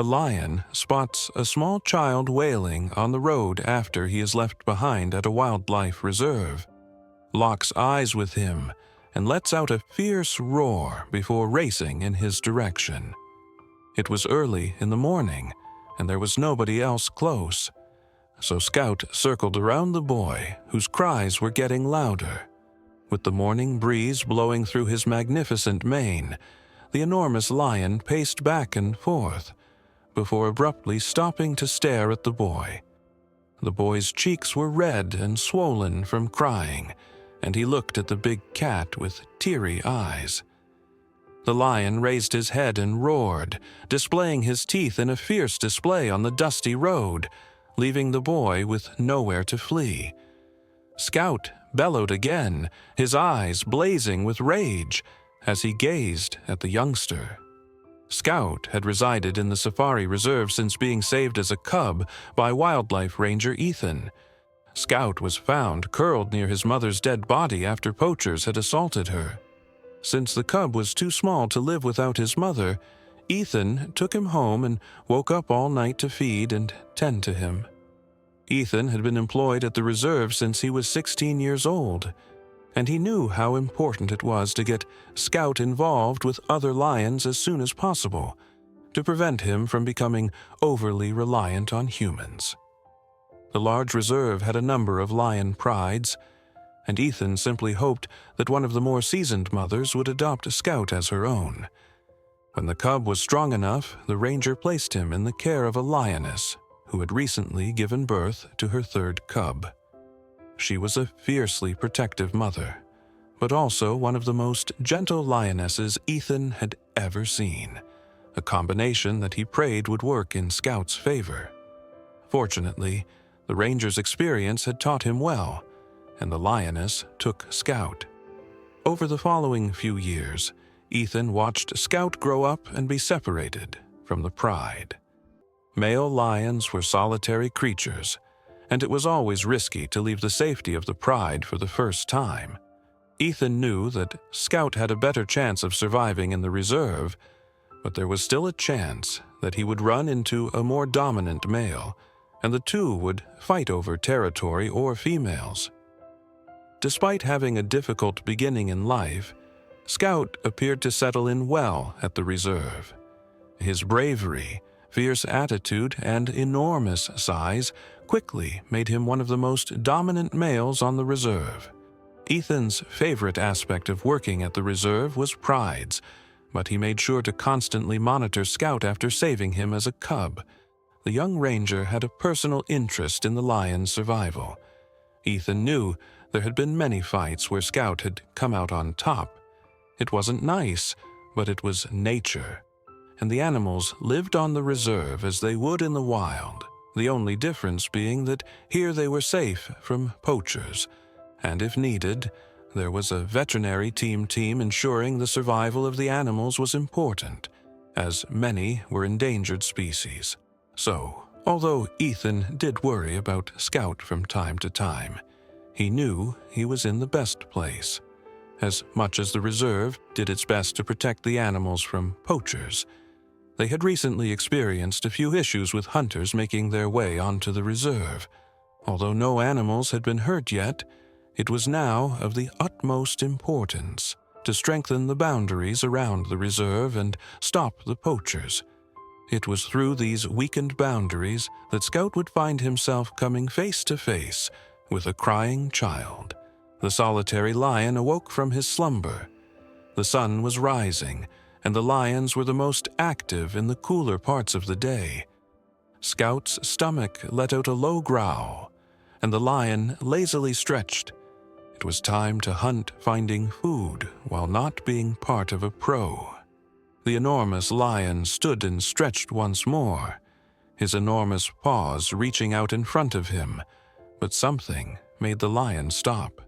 A lion spots a small child wailing on the road after he is left behind at a wildlife reserve, locks eyes with him, and lets out a fierce roar before racing in his direction. It was early in the morning, and there was nobody else close, so Scout circled around the boy, whose cries were getting louder. With the morning breeze blowing through his magnificent mane, the enormous lion paced back and forth, before abruptly stopping to stare at the boy. The boy's cheeks were red and swollen from crying, and he looked at the big cat with teary eyes. The lion raised his head and roared, displaying his teeth in a fierce display on the dusty road, leaving the boy with nowhere to flee. Scout bellowed again, his eyes blazing with rage, as he gazed at the youngster. Scout had resided in the safari reserve since being saved as a cub by wildlife ranger Ethan. Scout was found curled near his mother's dead body after poachers had assaulted her. Since the cub was too small to live without his mother, Ethan took him home and woke up all night to feed and tend to him. Ethan had been employed at the reserve since he was 16 years old, and he knew how important it was to get Scout involved with other lions as soon as possible, to prevent him from becoming overly reliant on humans. The large reserve had a number of lion prides, and Ethan simply hoped that one of the more seasoned mothers would adopt Scout as her own. When the cub was strong enough, the ranger placed him in the care of a lioness who had recently given birth to her third cub. She was a fiercely protective mother, but also one of the most gentle lionesses Ethan had ever seen, a combination that he prayed would work in Scout's favor. Fortunately, the ranger's experience had taught him well, and the lioness took Scout. Over the following few years, Ethan watched Scout grow up and be separated from the pride. Male lions were solitary creatures, and it was always risky to leave the safety of the pride for the first time. Ethan knew that Scout had a better chance of surviving in the reserve, but there was still a chance that he would run into a more dominant male, and the two would fight over territory or females. Despite having a difficult beginning in life, Scout appeared to settle in well at the reserve. His bravery, fierce attitude, and enormous size quickly made him one of the most dominant males on the reserve. Ethan's favorite aspect of working at the reserve was prides, but he made sure to constantly monitor Scout after saving him as a cub. The young ranger had a personal interest in the lion's survival. Ethan knew there had been many fights where Scout had come out on top. It wasn't nice, but it was nature, and the animals lived on the reserve as they would in the wild, the only difference being that here they were safe from poachers, and if needed, there was a veterinary team ensuring the survival of the animals was important, as many were endangered species. So, although Ethan did worry about Scout from time to time, he knew he was in the best place. As much as the reserve did its best to protect the animals from poachers, they had recently experienced a few issues with hunters making their way onto the reserve. Although no animals had been hurt yet, it was now of the utmost importance to strengthen the boundaries around the reserve and stop the poachers. It was through these weakened boundaries that Scout would find himself coming face to face with a crying child. The solitary lion awoke from his slumber. The sun was rising, and the lions were the most active in the cooler parts of the day. Scout's stomach let out a low growl, and the lion lazily stretched. It was time to hunt, finding food while not being part of a pro. The enormous lion stood and stretched once more, his enormous paws reaching out in front of him, but something made the lion stop.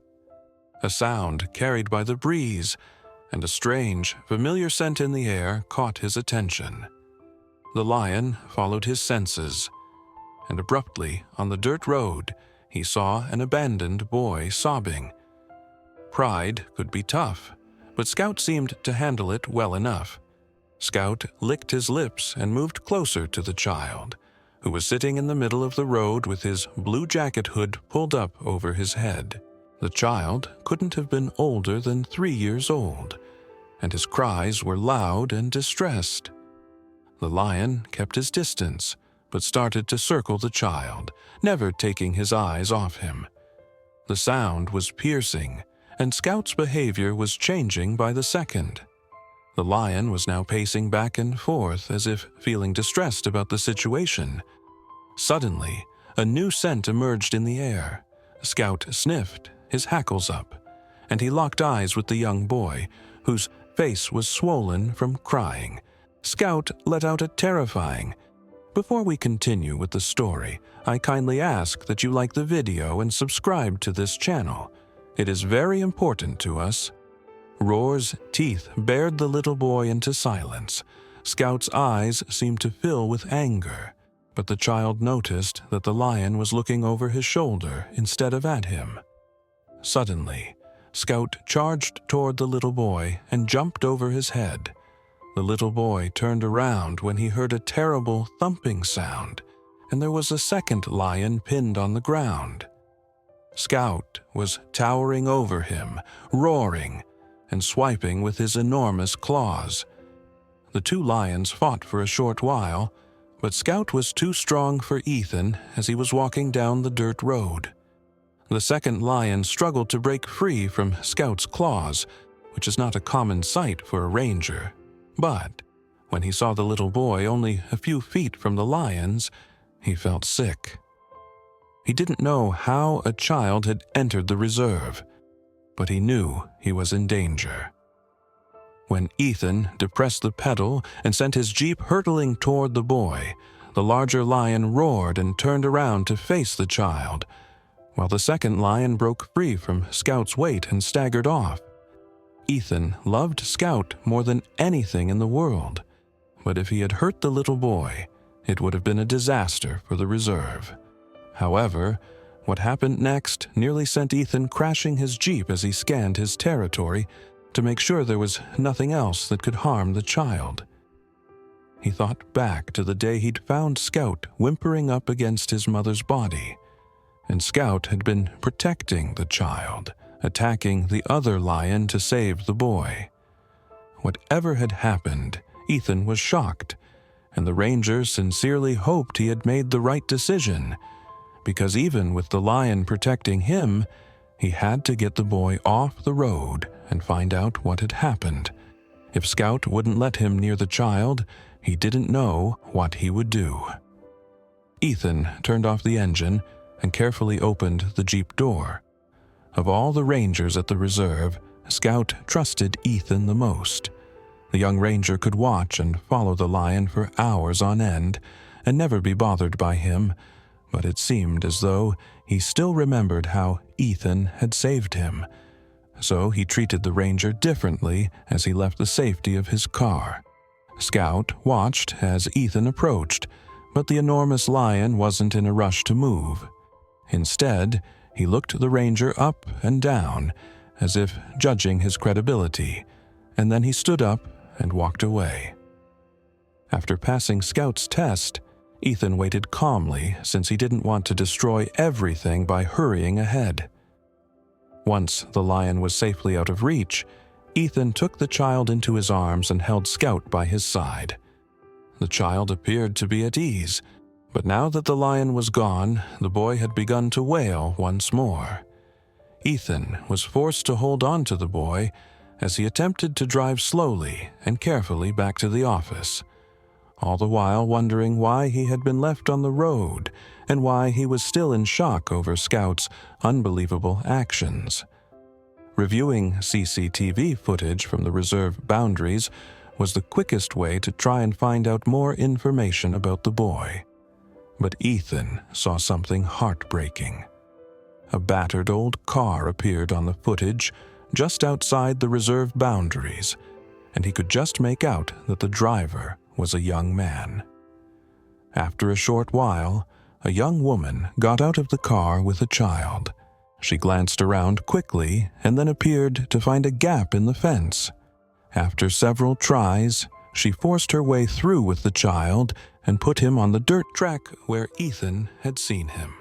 A sound carried by the breeze and a strange, familiar scent in the air caught his attention. The lion followed his senses, and abruptly, on the dirt road, he saw an abandoned boy sobbing. Pride could be tough, but Scout seemed to handle it well enough. Scout licked his lips and moved closer to the child, who was sitting in the middle of the road with his blue jacket hood pulled up over his head. The child couldn't have been older than 3 years old, and his cries were loud and distressed. The lion kept his distance, but started to circle the child, never taking his eyes off him. The sound was piercing, and Scout's behavior was changing by the second. The lion was now pacing back and forth as if feeling distressed about the situation. Suddenly, a new scent emerged in the air. Scout sniffed, his hackles up, and he locked eyes with the young boy, whose face was swollen from crying. Scout let out a terrifying, "Before we continue with the story, I kindly ask that you like the video and subscribe to this channel. It is very important to us." Roar's teeth bared the little boy into silence. Scout's eyes seemed to fill with anger, but the child noticed that the lion was looking over his shoulder instead of at him. Suddenly, Scout charged toward the little boy and jumped over his head. The little boy turned around when he heard a terrible thumping sound, and there was a second lion pinned on the ground. Scout was towering over him, roaring, and swiping with his enormous claws. The two lions fought for a short while, but Scout was too strong for Ethan as he was walking down the dirt road. The second lion struggled to break free from Scout's claws, which is not a common sight for a ranger. But when he saw the little boy only a few feet from the lions, he felt sick. He didn't know how a child had entered the reserve, but he knew he was in danger. When Ethan depressed the pedal and sent his jeep hurtling toward the boy, the larger lion roared and turned around to face the child, while the second lion broke free from Scout's weight and staggered off. Ethan loved Scout more than anything in the world, but if he had hurt the little boy, it would have been a disaster for the reserve. However, what happened next nearly sent Ethan crashing his jeep as he scanned his territory to make sure there was nothing else that could harm the child. He thought back to the day he'd found Scout whimpering up against his mother's body, and Scout had been protecting the child, attacking the other lion to save the boy. Whatever had happened, Ethan was shocked, and the ranger sincerely hoped he had made the right decision, because even with the lion protecting him, he had to get the boy off the road and find out what had happened. If Scout wouldn't let him near the child, he didn't know what he would do. Ethan turned off the engine and carefully opened the jeep door. Of all the rangers at the reserve, Scout trusted Ethan the most. The young ranger could watch and follow the lion for hours on end and never be bothered by him, but it seemed as though he still remembered how Ethan had saved him. So he treated the ranger differently as he left the safety of his car. Scout watched as Ethan approached, but the enormous lion wasn't in a rush to move. Instead, he looked the ranger up and down, as if judging his credibility, and then he stood up and walked away. After passing Scout's test, Ethan waited calmly since he didn't want to destroy everything by hurrying ahead. Once the lion was safely out of reach, Ethan took the child into his arms and held Scout by his side. The child appeared to be at ease, but now that the lion was gone, the boy had begun to wail once more. Ethan was forced to hold on to the boy as he attempted to drive slowly and carefully back to the office, all the while wondering why he had been left on the road and why he was still in shock over Scout's unbelievable actions. Reviewing CCTV footage from the reserve boundaries was the quickest way to try and find out more information about the boy. But Ethan saw something heartbreaking. A battered old car appeared on the footage just outside the reserve boundaries, and he could just make out that the driver was a young man. After a short while, a young woman got out of the car with a child. She glanced around quickly and then appeared to find a gap in the fence. After several tries, She forced her way through with the child and put him on the dirt track where Ethan had seen him.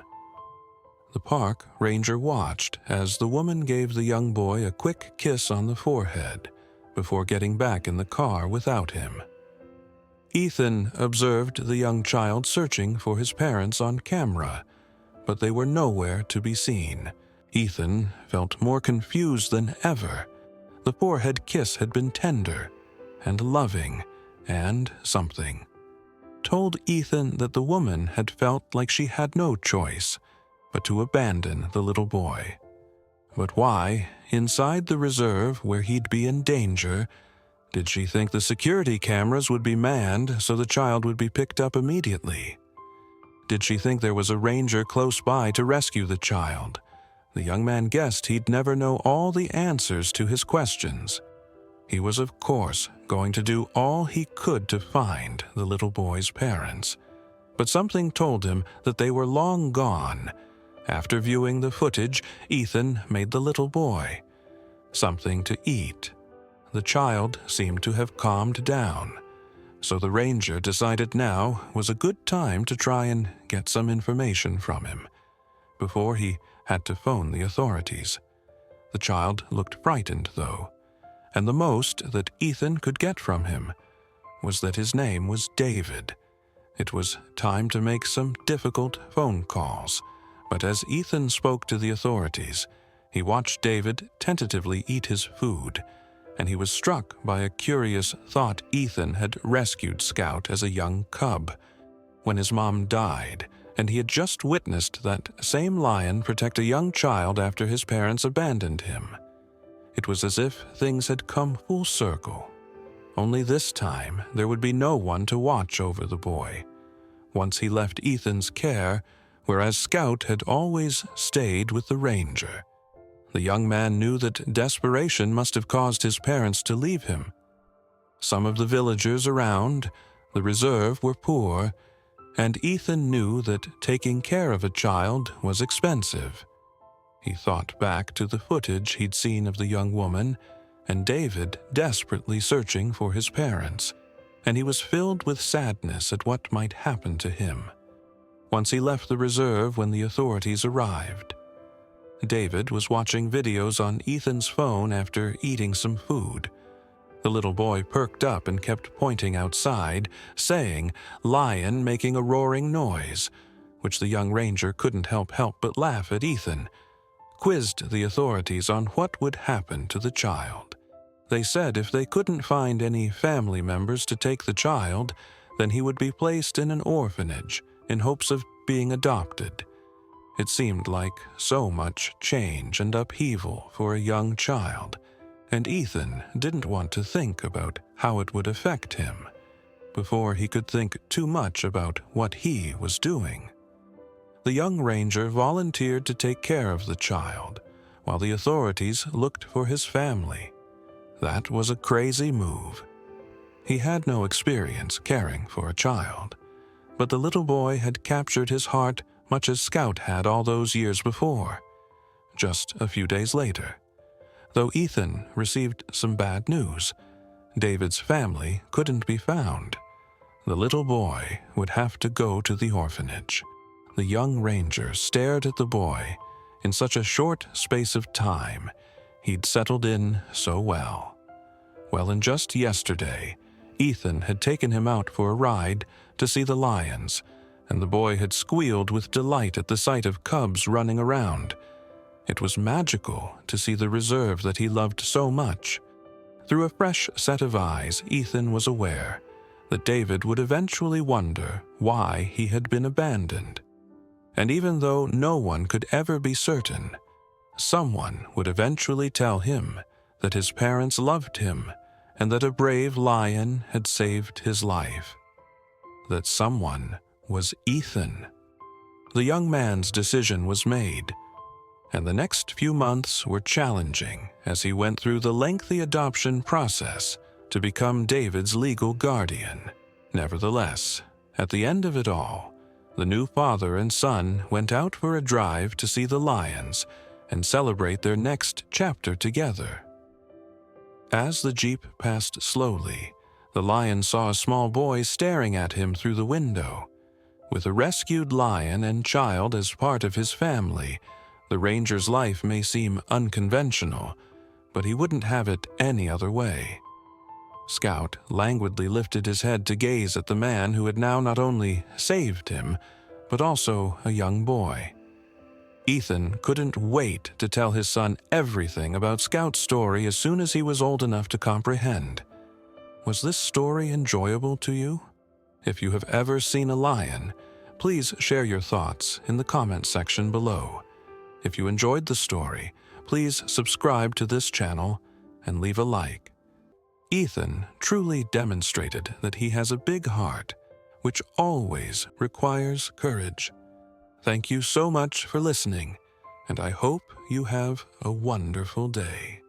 The park ranger watched as the woman gave the young boy a quick kiss on the forehead before getting back in the car without him. Ethan observed the young child searching for his parents on camera, but they were nowhere to be seen. Ethan felt more confused than ever. The forehead kiss had been tender and loving and something told Ethan that the woman had felt like she had no choice but to abandon the little boy. But why, inside the reserve where he'd be in danger, did she think the security cameras would be manned so the child would be picked up immediately? Did she think there was a ranger close by to rescue the child? The young man guessed he'd never know all the answers to his questions. He was, of course, going to do all he could to find the little boy's parents. But something told him that they were long gone. After viewing the footage, Ethan made the little boy something to eat. The child seemed to have calmed down, so the ranger decided now was a good time to try and get some information from him before he had to phone the authorities. The child looked frightened, though, and the most that Ethan could get from him was that his name was David. It was time to make some difficult phone calls, but as Ethan spoke to the authorities, he watched David tentatively eat his food, and he was struck by a curious thought. Ethan had rescued Scout as a young cub when his mom died, and he had just witnessed that same lion protect a young child after his parents abandoned him. It was as if things had come full circle. Only this time there would be no one to watch over the boy once he left Ethan's care, whereas Scout had always stayed with the ranger. The young man knew that desperation must have caused his parents to leave him. Some of the villagers around the reserve were poor, and Ethan knew that taking care of a child was expensive. He thought back to the footage he'd seen of the young woman and David desperately searching for his parents, and he was filled with sadness at what might happen to him once he left the reserve when the authorities arrived. David was watching videos on Ethan's phone after eating some food. The little boy perked up and kept pointing outside, saying, "Lion making a roaring noise," which the young ranger couldn't help but laugh at. Ethan quizzed the authorities on what would happen to the child. They said if they couldn't find any family members to take the child, then he would be placed in an orphanage in hopes of being adopted. It seemed like so much change and upheaval for a young child, and Ethan didn't want to think about how it would affect him before he could think too much about what he was doing. The young ranger volunteered to take care of the child, while the authorities looked for his family. That was a crazy move. He had no experience caring for a child, but the little boy had captured his heart much as Scout had all those years before. Just a few days later, though Ethan received some bad news, David's family couldn't be found. The little boy would have to go to the orphanage. The young ranger stared at the boy. In such a short space of time, he'd settled in so well. Well, and just yesterday, Ethan had taken him out for a ride to see the lions, and the boy had squealed with delight at the sight of cubs running around. It was magical to see the reserve that he loved so much. Through a fresh set of eyes, Ethan was aware that David would eventually wonder why he had been abandoned. And even though no one could ever be certain, someone would eventually tell him that his parents loved him and that a brave lion had saved his life. That someone was Ethan. The young man's decision was made, and the next few months were challenging as he went through the lengthy adoption process to become David's legal guardian. Nevertheless, at the end of it all, the new father and son went out for a drive to see the lions and celebrate their next chapter together. As the jeep passed slowly, The lion saw a small boy staring at him through the window. With a rescued lion and child as part of his family, the ranger's life may seem unconventional, but he wouldn't have it any other way. Scout languidly lifted his head to gaze at the man who had now not only saved him, but also a young boy. Ethan couldn't wait to tell his son everything about Scout's story as soon as he was old enough to comprehend. Was this story enjoyable to you? If you have ever seen a lion, please share your thoughts in the comment section below. If you enjoyed the story, please subscribe to this channel and leave a like. Ethan truly demonstrated that he has a big heart, which always requires courage. Thank you so much for listening, and I hope you have a wonderful day.